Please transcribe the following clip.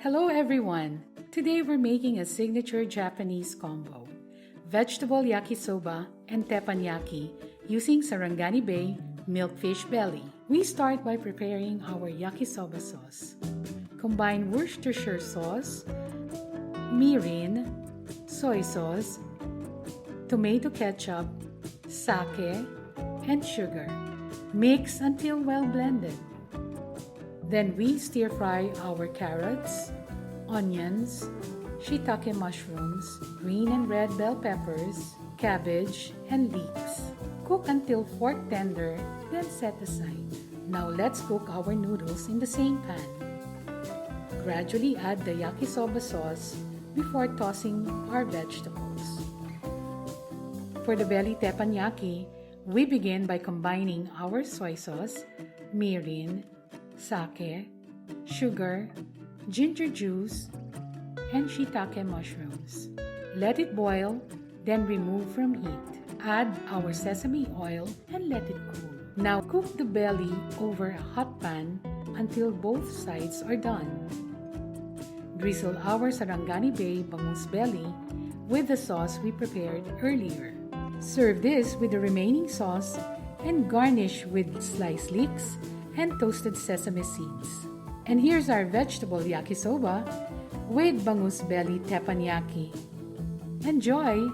Hello everyone! Today we're making a signature Japanese combo, vegetable yakisoba and teppanyaki using Sarangani Bay milkfish belly. We start by preparing our yakisoba sauce. Combine Worcestershire sauce, mirin, soy sauce, tomato ketchup, sake, and sugar. Mix until well blended. Then we stir fry our carrots, onions, shiitake mushrooms, green and red bell peppers, cabbage, and leeks. Cook until fork tender, then set aside. Now let's cook our noodles in the same pan. Gradually add the yakisoba sauce before tossing our vegetables. For the belly teppanyaki, we begin by combining our soy sauce, mirin, sake, sugar, ginger juice, and shiitake mushrooms. Let it boil, then remove from heat. Add our sesame oil and let it cool. Now cook the belly over a hot pan until both sides are done. Drizzle our Sarangani Bay Bangus belly with the sauce we prepared earlier. Serve this with the remaining sauce and garnish with sliced leeks and toasted sesame seeds. And here's our vegetable yakisoba with bangus belly teppanyaki. Enjoy!